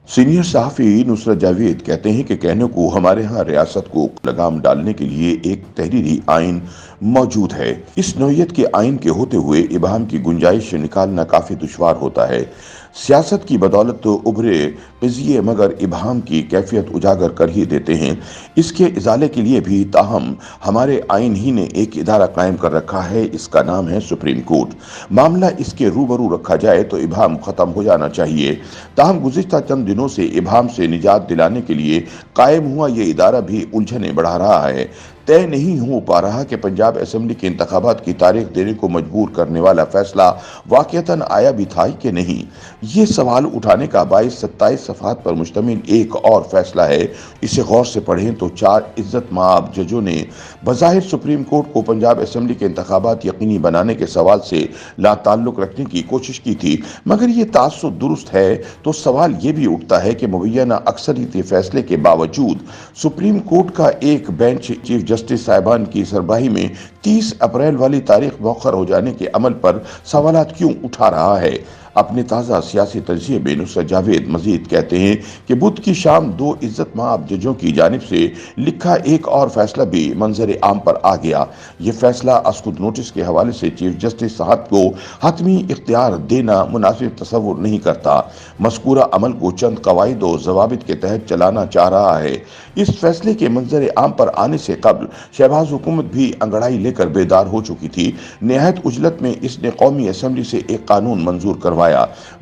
Senior सहाफ़ी नुसरत जावेद कहते हैं कि कहने को हमारे यहाँ रियासत को लगाम डालने के लिए एक तहरीरी आइन मौजूद है। इस नौइयत के आइन के होते हुए इबाहम की गुंजाइश निकालना काफ़ी दुश्वार होता है। सियासत की बदौलत तो उभरे क़ज़िये मगर इबाहम की कैफियत उजागर कर ही देते हैं। इसके इजाले के लिए भी ताहम हमारे आइन ही ने एक इदारा कायम कर रखा है, इसका नाम है सुप्रीम कोर्ट। मामला इसके रूबरू रखा जाए तो इबाहम ख़त्म हो जाना चाहिए। ताहम गुज़िश्ता चंद दिनों से इबाहम से निजात दिलाने के लिए कायम हुआ ये इदारा भी उलझने बढ़ा रहा है। तय नहीं हो पा रहा कि पंजाब असेंबली के इंतखाबात की तारीख देने को मजबूर करने वाला फैसला वाक़यतन आया भी था कि नहीं। ये सवाल उठाने का बाइस 27 सफ़हात पर मुश्तमिल एक और फैसला है। इसे गौर से पढ़ें तो 4 इज्जत माब जजों ने बज़ाहिर सुप्रीम कोर्ट को पंजाब असेंबली के इंतखाबात यकीनी बनाने के सवाल से लाताल्लुक़ रखने की कोशिश की थी। मगर ये तासुब दुरुस्त है तो सवाल ये भी उठता है कि मुबैना अक्सरियती फैसले के बावजूद सुप्रीम कोर्ट का एक बेंच चीफ जस्टिस साहिबान की सरबराही में 30 अप्रैल वाली तारीख मौखर हो जाने के अमल पर सवालात क्यों उठा रहा है। अपने ताज़ा सियासी तजिए में नुसरत जावेद मजीद कहते हैं कि बुध की शाम 2 इज्जत माब जजों की जानिब से लिखा एक और फैसला भी मंजर आम पर आ गया। ये फैसला अस्कुद नोटिस के हवाले से चीफ जस्टिस साहब को हतमी इख्तियार देना मुनासिब तसव्वुर नहीं करता। मज़कूरा अमल को चंद कवायद और ज़वाबित के तहत चलाना चाह रहा है। इस फैसले के मंजर आम पर आने से कबल शहबाज हुकूमत भी अंगड़ाई लेकर बेदार हो चुकी थी। निहायत उजलत में इसने कौमी असम्बली से एक कानून मंजूर करवाया।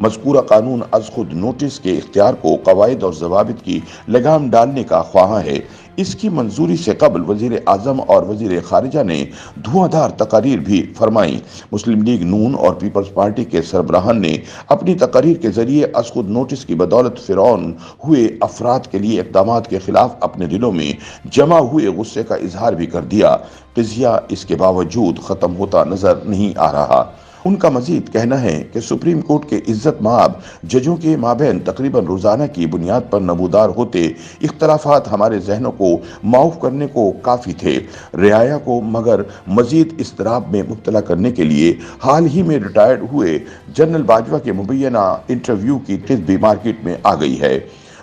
मज़कूरा कानून अज़ खुद नोटिस के इख्तियार को कवायद और ज़वाबित की लगाम डालने का ख्वाहा है। इसकी मंजूरी से कबल वज़ीर आज़म और वज़ीर ख़ारिजा ने धुआंधार तकारीर भी फरमाई। मुस्लिम लीग नून और पीपल्स पार्टी के सरबराहान ने अपनी तकारीर के जरिए अज़ खुद नोटिस की बदौलत फ़िरौन हुए अफराद के लिए इक़दामात के खिलाफ अपने दिलों में जमा हुए गुस्से का इजहार भी कर दिया। क़ज़िया इसके बावजूद ख़त्म होता नजर नहीं आ रहा। उनका मजीद कहना है कि सुप्रीम कोर्ट के इज्जत माब जजों के माबैन तकरीबन रोज़ाना की बुनियाद पर नमूदार होते इख्तलाफात हमारे जहनों को माऊफ करने को काफ़ी थे। रियाया को मगर मजीद इस्तराब में मुब्तला करने के लिए हाल ही में रिटायर्ड हुए जनरल बाजवा के मुबैना इंटरव्यू की किस्त भी मार्केट में आ गई है।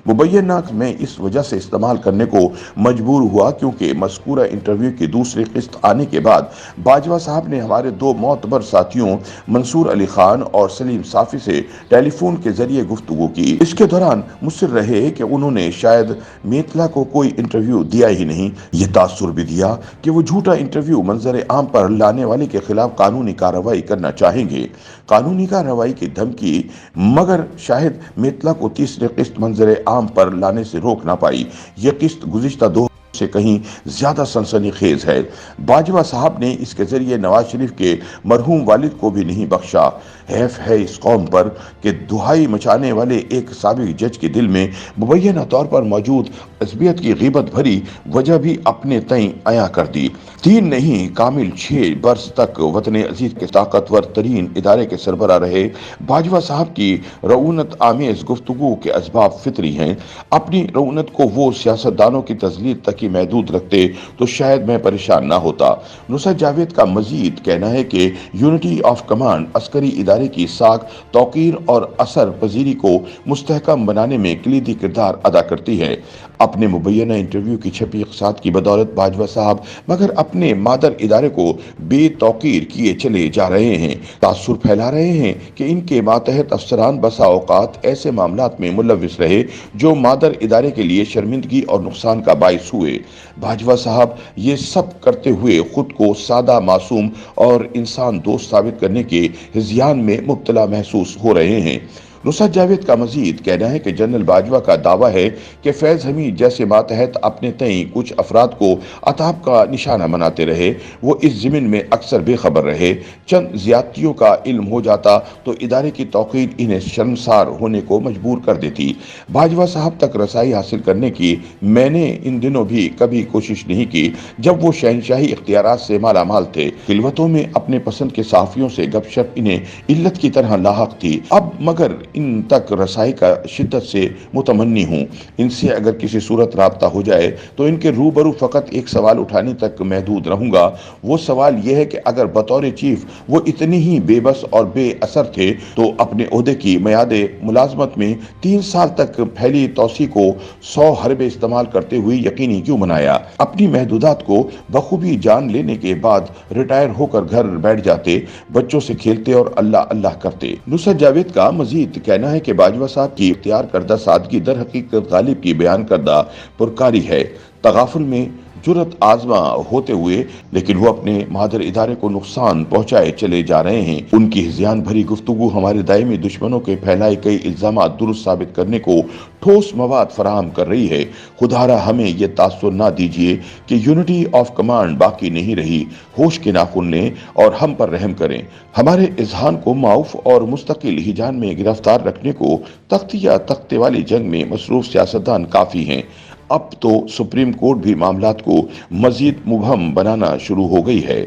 मुबैना में इस वजह से इस्तेमाल करने को मजबूर हुआ क्योंकि मज़कूरा इंटरव्यू की दूसरी किस्त आने के बाद बाजवा साहब ने हमारे 2 मोतबर साथियों मंसूर अली खान और सलीम साफ़ी से टेलीफोन के जरिए गुफ्तगू की। इसके दौरान मुस्सिर रहे कि उन्होंने शायद मेतला को कोई इंटरव्यू दिया ही नहीं। ये तासुर भी दिया कि वो झूठा इंटरव्यू मंजर आम पर लाने वाले के खिलाफ कानूनी कार्रवाई करना चाहेंगे। कानूनी कार्रवाई की धमकी मगर शायद मेतला को तीसरी किस्त मंजर आम पर लाने से रोक ना पाई। यह किस्त गुज़िश्ता 2 से कहीं ज्यादा सनसनीखेज है। बाजवा साहब ने इसके जरिए नवाज शरीफ के मरहूम वालिद को भी नहीं बख्शा। हैफ है इस कौम पर कि दुहाई मचाने वाले एक साबिक जज के दिल में मुबैना तौर पर मौजूद अज़बियत की ग़ीबत भरी वजह भी अपने तय आया कर दी। 3 नहीं कामिल 6 बरस तक वतन अजीज के ताकतवर तरीन इदारे के सरबरा रहे बाजवा साहब की रऊनत आमेज गुफ्तगू के असबाब फितरी हैं। अपनी रऊनत को वो सियासतदानों की तजलील तक ही महदूद रखते तो शायद मैं परेशान ना होता। नुसरत जावेद का मजीद कहना है कि यूनिटी ऑफ कमांड अस्करी इदारे की साख तौकीर और असर पजीरी को मुस्तहकम बनाने में कलीदी किरदार अदा करती है। अपने मुबैना इंटरव्यू की छपी इक़साद की बदौलत बाजवा साहब मगर अपने मादर इदारे को बेतौकीर किए चले जा रहे हैं। तासुर फैला रहे हैं कि इनके मातहत अफसरान बसा औकात ऐसे मामलात में मुलविस रहे जो मादर इदारे के लिए शर्मिंदगी और नुकसान का बाइस हुए। बाजवा साहब ये सब करते हुए खुद को सादा मासूम और इंसान दोस्त साबित करने के हिज़यान में मुब्तला महसूस हो रहे हैं। नुसरत जावेद का मजीद कहना है कि जनरल बाजवा का दावा है कि फैज़ हमीद जैसे मातहत अपने तय कुछ अफराद को अताब का निशाना बनाते रहे। वो इस ज़मीन में अक्सर बेखबर रहे। चंद ज़्यादतियों का इल्म हो जाता तो इदारे की तौक़ीर इन्हें शर्मसार होने को मजबूर कर देती। बाजवा साहब तक रसाई हासिल करने की मैंने इन दिनों भी कभी कोशिश नहीं की जब वो शहनशाही इख्तियारात से माला माल थे। खिलवतों में अपने पसंद के साफ़ियों से गपशप इन्हें इल्लत की तरह लाहक थी। अब मगर इन तक रसाई का शिद्दत से मुतमन्नी हूँ। इनसे अगर किसी सूरत राब्ता हो जाए तो इनके रूबरू फ़कत एक सवाल उठाने तक महदूद रहूँगा। वो सवाल यह है कि अगर बतौर चीफ वो इतनी ही बेबस और बेअसर थे तो अपने ओहदे की मियादे मुलाजमत में 3 साल तक फैली तोसी को 100 हरबे इस्तेमाल करते हुए यकीनी क्यों बनाया? अपनी महदूदात को बखूबी जान लेने के बाद रिटायर होकर घर बैठ जाते, बच्चों से खेलते और अल्लाह अल्लाह करते। नुसरत जावेद का मजीद कहना है कि बाजवा साहब की इख्तियार करदा सादगी दर हकीकत गालिब की बयान करदा पुरकारी है। तगाफुल में जुर्रत आजमा होते हुए लेकिन वो अपने मादर इदारे को नुकसान पहुंचाए चले जा रहे हैं। उनकी हिज़यान भरी गुफ्तगू हमारे दायमी दुश्मनों के फैलाए कई इल्जामात दुरुस्त साबित करने को ठोस मवाद फराहम कर रही है। खुदारा हमें ये तासुर ना दीजिए कि यूनिटी ऑफ कमांड बाकी नहीं रही। होश के नाखुन लें और हम पर रहम करें। हमारे इजहान को माउफ और मुस्तकिल हिजान में गिरफ्तार रखने को तख्तिया तख्ते वाली जंग में मसरूफ सियासतदान काफी हैं। अब तो सुप्रीम कोर्ट भी मामलात को मजीद मुबहम बनाना शुरू हो गई है।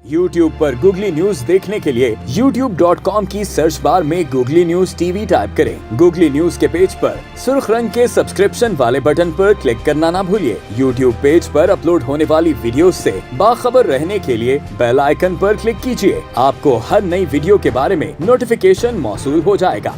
YouTube पर गूगली न्यूज देखने के लिए youtube.com की सर्च बार में गूगली न्यूज टीवी टाइप करें। गूगली न्यूज के पेज पर सुर्ख रंग के सब्सक्रिप्शन वाले बटन पर क्लिक करना ना भूलिए। YouTube पेज पर अपलोड होने वाली वीडियोस से बाखबर रहने के लिए बेल आइकन पर क्लिक कीजिए। आपको हर नई वीडियो के बारे में नोटिफिकेशन मौसूल हो जाएगा।